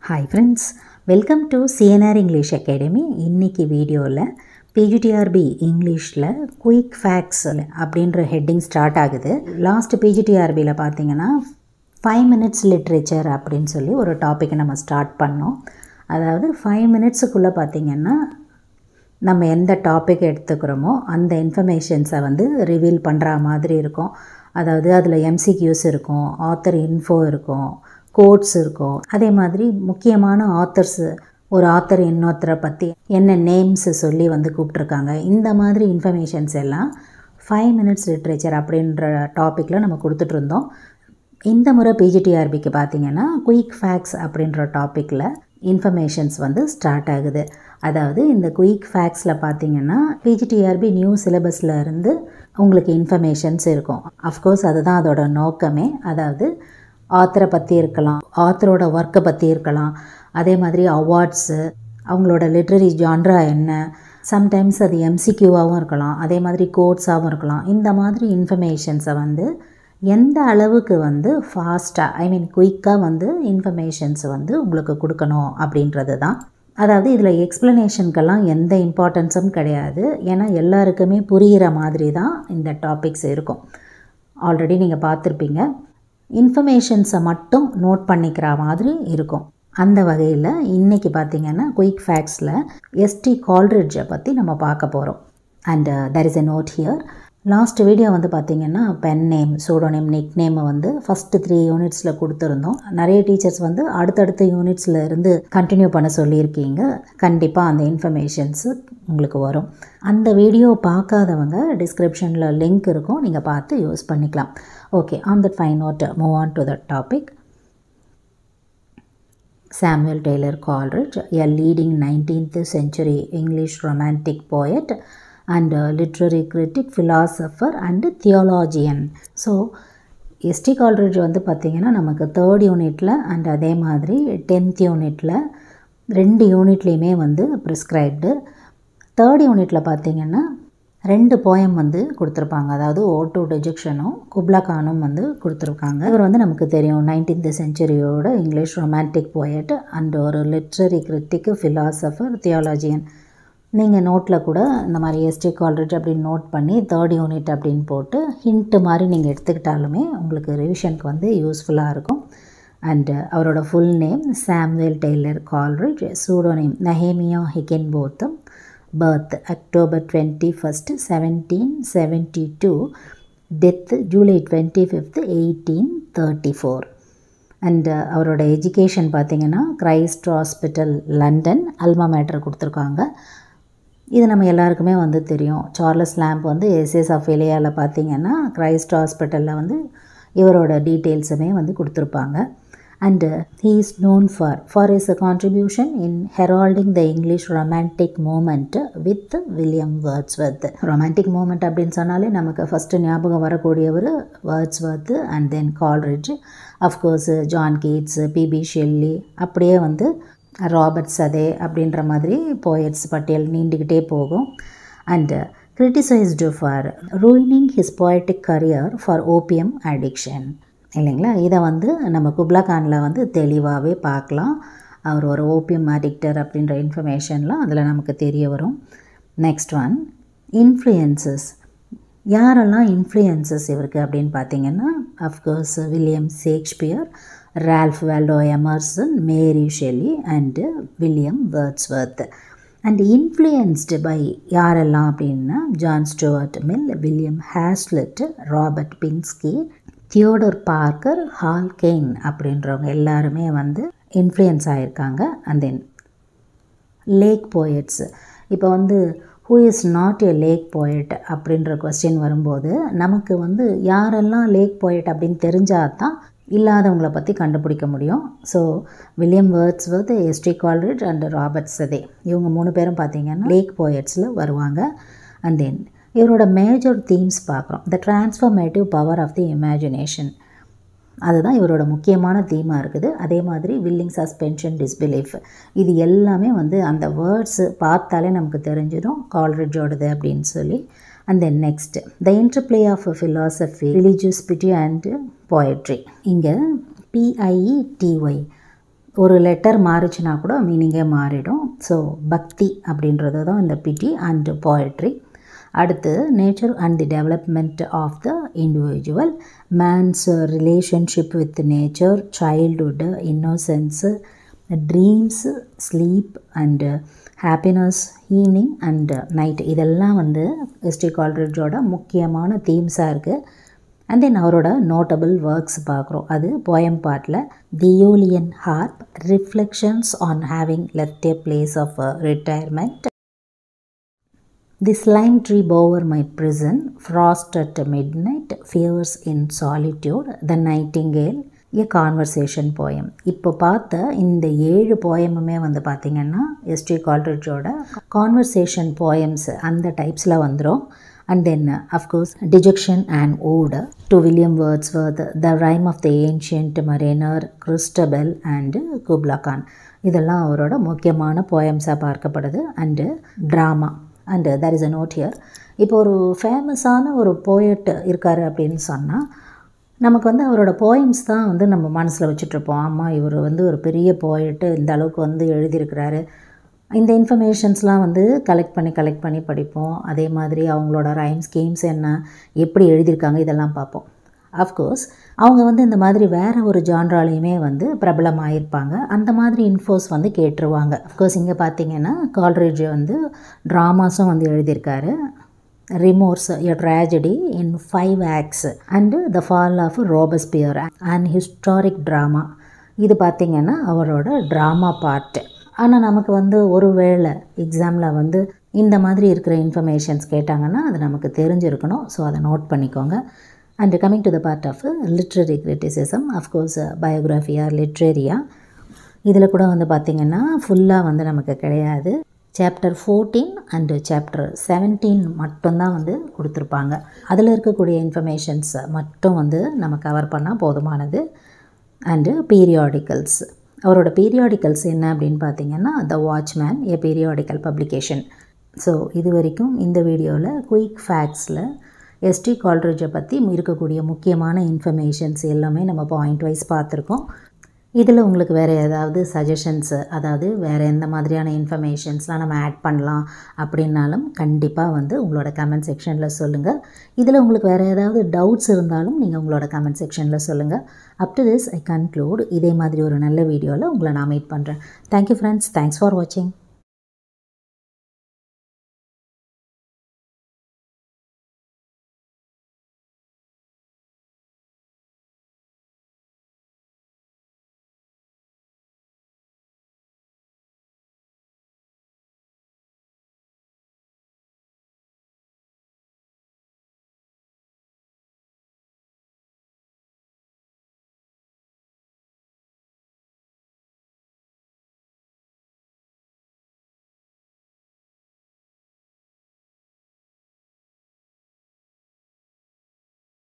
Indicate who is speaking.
Speaker 1: Hi friends, welcome to CNR English Academy. இன்னைக்கு வீடியோவில் PGTRB இங்கிலீஷில் குயிக் ஃபேக்ட்ஸ் அப்படின்ற ஹெட்டிங் ஸ்டார்ட் ஆகுது. லாஸ்ட் PGTRBயில் பார்த்தீங்கன்னா 5 minutes லிட்ரேச்சர் அப்படின்னு சொல்லி ஒரு டாப்பிக்கை நம்ம ஸ்டார்ட் பண்ணோம். அதாவது 5 minutesக்குள்ளே பார்த்தீங்கன்னா நம்ம எந்த டாபிக் எடுத்துக்கிறோமோ அந்த இன்ஃபர்மேஷன்ஸை வந்து ரிவீல் பண்ணுற மாதிரி இருக்கும். அதாவது அதில் MCQs இருக்கும், ஆத்தர் இன்ஃபோ இருக்கும், கோட்ஸ் இருக்கும். அதே மாதிரி முக்கியமான ஆத்தர்ஸு, ஒரு ஆத்தர் இன்னொருத்தரை பற்றி என்ன நேம்ஸு சொல்லி வந்து கூப்பிட்ருக்காங்க. இந்த மாதிரி இன்ஃபர்மேஷன்ஸ் எல்லாம் 5 minutes லிட்ரேச்சர் அப்படின்ற டாப்பிக்கில் நம்ம கொடுத்துட்ருந்தோம். இந்த முறை PGTRBக்கு பார்த்திங்கன்னா குயிக் ஃபேக்ட்ஸ் அப்படின்ற டாப்பிக்கில் இன்ஃபர்மேஷன்ஸ் வந்து ஸ்டார்ட் ஆகுது. அதாவது இந்த குயிக் ஃபேக்ட்ஸில் பார்த்திங்கன்னா PGTRB நியூ சிலபஸில் இருந்து உங்களுக்கு இன்ஃபர்மேஷன்ஸ் இருக்கும். அஃப்கோர்ஸ் அதுதான் அதோட நோக்கமே. அதாவது ஆத்தரை பற்றி இருக்கலாம், ஆத்தரோட ஒர்க்கை பற்றி இருக்கலாம், அதே மாதிரி அவார்ட்ஸு, அவங்களோட லிட்ரரி ஜான்ரா என்ன, சம்டைம்ஸ் அது MCQவாகவும் இருக்கலாம், அதே மாதிரி கோட்ஸாகவும் இருக்கலாம். இந்த மாதிரி இன்ஃபர்மேஷன்ஸை வந்து எந்த அளவுக்கு வந்து ஃபாஸ்ட்டாக குயிக்காக வந்து இன்ஃபர்மேஷன்ஸை வந்து உங்களுக்கு கொடுக்கணும் அப்படின்றது தான். அதாவது இதில் எக்ஸ்ப்ளனேஷனுக்கெல்லாம் எந்த இம்பார்ட்டன்ஸும் கிடையாது. ஏன்னா எல்லாருக்குமே புரிகிற மாதிரி தான் இந்த டாபிக்ஸ் இருக்கும். ஆல்ரெடி நீங்கள் பார்த்துருப்பீங்க. இன்ஃபர்மேஷன்ஸை மட்டும் நோட் பண்ணிக்கிற மாதிரி இருக்கும். அந்த வகையில் இன்றைக்கி பார்த்திங்கன்னா குயிக் ஃபேக்ட்ஸில் ST கால்ரிட்ஜை பற்றி நம்ம பார்க்க போகிறோம். And there is a note here. Last video வந்து பார்த்திங்கன்னா பென் நேம், சூடோநேம், நிக் நேமை வந்து ஃபஸ்ட்டு 3 யூனிட்ஸில் கொடுத்துருந்தோம். நிறைய டீச்சர்ஸ் வந்து அடுத்தடுத்த யூனிட்ஸில் இருந்து கண்டினியூ பண்ண சொல்லியிருக்கீங்க. கண்டிப்பாக அந்த இன்ஃபர்மேஷன்ஸு உங்களுக்கு வரும். அந்த வீடியோ பார்க்காதவங்க டிஸ்கிரிப்ஷனில் லிங்க் இருக்கும், நீங்கள் பார்த்து யூஸ் பண்ணிக்கலாம். Okay, on that fine note, move on to the topic. Samuel Taylor Coleridge, a leading 19th century English romantic poet and literary critic, philosopher and theologian. So ST Coleridge வந்து பார்த்திங்கன்னா நமக்கு 3rd யூனிட்டில் and அதே மாதிரி 10th யூனிட்டில் 2 யூனிட்லேயுமே வந்து prescribed. 3rd யூனிட்டில் பார்த்திங்கன்னா 2 போயம் வந்து கொடுத்துருப்பாங்க. அதாவது ஓட்டு டிஜெக்ஷனும் குப்லா கானும் வந்து கொடுத்துருக்காங்க. இவர் வந்து நமக்கு தெரியும் 19th செஞ்சுரியோட இங்கிலீஷ் ரொமான்டிக் போயட் அண்ட் ஒரு லிட்ரரி கிரிட்டிக்கு, ஃபிலாசபர், தியாலஜியன். நீங்கள் நோட்டில் கூட இந்த மாதிரி ST கால்ரிட்ஜ் அப்படின்னு நோட் பண்ணி 3rd யூனிட் அப்படின்னு போட்டு ஹிண்ட்டு மாதிரி நீங்கள் எடுத்துக்கிட்டாலுமே உங்களுக்கு ரிவிஷனுக்கு வந்து யூஸ்ஃபுல்லாக இருக்கும். அண்ட் அவரோட full name Samuel Taylor Coleridge, pseudonym Nehemiah Higginbottom, birth October 21st, 1772, death July 25th, 1834. And அவரோட எஜுகேஷன் பார்த்திங்கன்னா Christ hospital London alma mater கொடுத்துருக்காங்க. இது நம்ம எல்லாருக்குமே வந்து தெரியும். சார்லஸ் லேம்ப் வந்து எஸ்எஸ் ஆஃப் எலியாவில் பார்த்திங்கன்னா கிரைஸ்ட் ஹாஸ்பிட்டலில் வந்து இவரோட டீட்டெயில்ஸுமே வந்து கொடுத்துருப்பாங்க. And he is known for his contribution in heralding the English romantic movement with William Wordsworth. Romantic movement அப்படின்னு சொன்னாலே நமக்கு ஃபஸ்ட்டு ஞாபகம் வரக்கூடியவர் Wordsworth and then Coleridge. Of course John Keats, PB Shelley, அப்படியே வந்து ராபர்ட் சதே அப்படின்ற மாதிரி போயட்ஸ் பட்டியல் நீண்டுக்கிட்டே போகும். And criticised for ruining his poetic career for opium addiction. இல்லைங்களா? இதை வந்து நம்ம குப்லா கானில் வந்து தெளிவாகவே பார்க்கலாம். அவர் ஒரு ஓபியம் அடிக்டர் அப்படின்ற இன்ஃபர்மேஷன்லாம் அதில் நமக்கு தெரிய வரும். Next one, influences. யாரெல்லாம் இன்ஃப்ளூயன்சஸ் இவருக்கு அப்படின்னு பார்த்தீங்கன்னா of course William Shakespeare, Ralph Waldo Emerson, Mary Shelley and William Wordsworth. And influenced by யாரெல்லாம் அப்படின்னா John Stuart Mill, William Hazlitt, Robert Pinsky, Theodore Parker, Hall Caine அப்படின்றவங்க எல்லாருமே வந்து இன்ஃப்ளூயன்ஸ் ஆகியிருக்காங்க. And then lake poets. இப்போ வந்து who is not a lake poet அப்படின்ற question வரும்போது நமக்கு வந்து யாரெல்லாம் லேக் போயட் அப்படின்னு தெரிஞ்சால் தான் இல்லாதவங்களை பற்றி கண்டுபிடிக்க முடியும். So William Wordsworth, ST Coleridge and Robert Southey, இவங்க 3 பேரும் பார்த்திங்கன்னா லேக் போயட்ஸில் வருவாங்க. அண்ட் தென் இவரோட மேஜர் தீம்ஸ் பார்க்குறோம். The transformative power of the imagination, அதுதான் இவரோட முக்கியமான தீமாக இருக்குது. அதே மாதிரி வில்லிங், சஸ்பென்ஷன், டிஸ்பிலீஃப், இது எல்லாமே வந்து அந்த வேர்ட்ஸு பார்த்தாலே நமக்கு தெரிஞ்சிடும் கால்ரிட்ஜோடது அப்படின்னு சொல்லி. And then next the interplay of philosophy, religious piety and poetry. இங்கே PIETY ஒரு லெட்டர் மாறிச்சுன்னா கூட மீனிங்கே மாறிடும். ஸோ பக்தி அப்படின்றது தான் இந்த பிட்டி அண்ட் போயட்ரி. அடுத்து nature and the development of the individual, man's relationship with nature, childhood, innocence, dreams, sleep and happiness, evening and night. இதெல்லாம் வந்து எஸ்டி கால்ட்ரிட்ஜோட முக்கியமான தீம்ஸாக இருக்குது. அண்ட் தென் அவரோட நோட்டபிள் ஒர்க்ஸ் பார்க்குறோம். அது போயம் பார்ட்டில் the Eolian harp, reflections on having left a place of retirement, this lime tree bower my prison, frost at midnight, fears in solitude, the nightingale, a conversation poem. இப்போ பார்த்த இந்த 7 போயமுமே வந்து பார்த்திங்கன்னா ST கால்ட்ரிட்ஜோட conversation poems அந்த டைப்ஸில் வந்துடும். And then of course dejection and ode to William Wordsworth, the rime of the ancient mariner, Christabel and Kubla Khan. இதெல்லாம் அவரோட முக்கியமான போயம்ஸாக பார்க்கப்படுது. And drama. And there is a note here. இப்போ ஒரு ஃபேமஸான ஒரு போயட் இருக்கார் அப்படின்னு சொன்னால் நமக்கு வந்து அவரோட போயம்ஸ் தான் வந்து நம்ம மனசில் வச்சுட்ருப்போம். ஆமாம், இவர் வந்து ஒரு பெரிய போயட்டு, இந்த அளவுக்கு வந்து எழுதியிருக்கிறாரு. இந்த இன்ஃபர்மேஷன்ஸ்லாம் வந்து கலெக்ட் பண்ணி படிப்போம். அதே மாதிரி அவங்களோட ரைம் ஸ்கீம்ஸ் என்ன, எப்படி எழுதியிருக்காங்க, இதெல்லாம் பார்ப்போம். அஃப்கோர்ஸ் அவங்க வந்து இந்த மாதிரி வேறு ஒரு ஜான்ராலையுமே வந்து பிரபலமாகிருப்பாங்க. அந்த மாதிரி இன்ஃபோஸ் வந்து கேட்டுருவாங்க. அஃப்கோர்ஸ் இங்கே பார்த்திங்கன்னா கால்ட்ரிட்ஜ் வந்து ட்ராமாஸும் வந்து எழுதியிருக்காரு. Remorse, a tragedy in 5 acts and the fall of Robespierre and historic drama. இது பார்த்திங்கன்னா அவரோட ட்ராமா பார்ட்டு. ஆனால் நமக்கு வந்து ஒரு வேளை எக்ஸாமில் வந்து இந்த மாதிரி இருக்கிற இன்ஃபர்மேஷன்ஸ் கேட்டாங்கன்னா அது நமக்கு தெரிஞ்சிருக்கணும். ஸோ அதை நோட் பண்ணிக்கோங்க. And coming to the part of literary criticism, of course Biographia, Literaria. இதில் கூட வந்து பார்த்திங்கன்னா ஃபுல்லாக வந்து நமக்கு கிடையாது. சாப்டர் 14 அண்டு சாப்டர் 17 மட்டும்தான் வந்து கொடுத்துருப்பாங்க. அதில் இருக்கக்கூடிய இன்ஃபர்மேஷன்ஸ் மட்டும் வந்து நம்ம கவர் பண்ணால் போதுமானது. And periodicals. அவரோட பீரியாடிக்கல்ஸ் என்ன அப்படின்னு பார்த்திங்கன்னா த வாட்ச்மேன், எ பீரியாடிக்கல் பப்ளிகேஷன். ஸோ இது வரைக்கும் இந்த வீடியோவில் குயிக் ஃபேக்ட்ஸில் எஸ்டி கால்ட்ரிட்ஜை பற்றி இருக்கக்கூடிய முக்கியமான இன்ஃபர்மேஷன்ஸ் எல்லாமே நம்ம பாயிண்ட் வைஸ் பார்த்துருக்கோம். இதில் உங்களுக்கு வேறு ஏதாவது சஜஷன்ஸு, அதாவது வேறு எந்த மாதிரியான இன்ஃபர்மேஷன்ஸ்லாம் நம்ம ஆட் பண்ணலாம் அப்படின்னாலும் கண்டிப்பாக வந்து உங்களோட கமெண்ட் செக்ஷனில் சொல்லுங்கள். இதில் உங்களுக்கு வேறு ஏதாவது டவுட்ஸ் இருந்தாலும் நீங்கள் உங்களோட கமெண்ட் செக்ஷனில் சொல்லுங்கள். Up to this I conclude. இதே மாதிரி ஒரு நல்ல வீடியோவில் உங்களை நான் மீட் பண்ணுறேன். Thank you friends. தேங்க்ஸ் ஃபார் வாட்சிங்.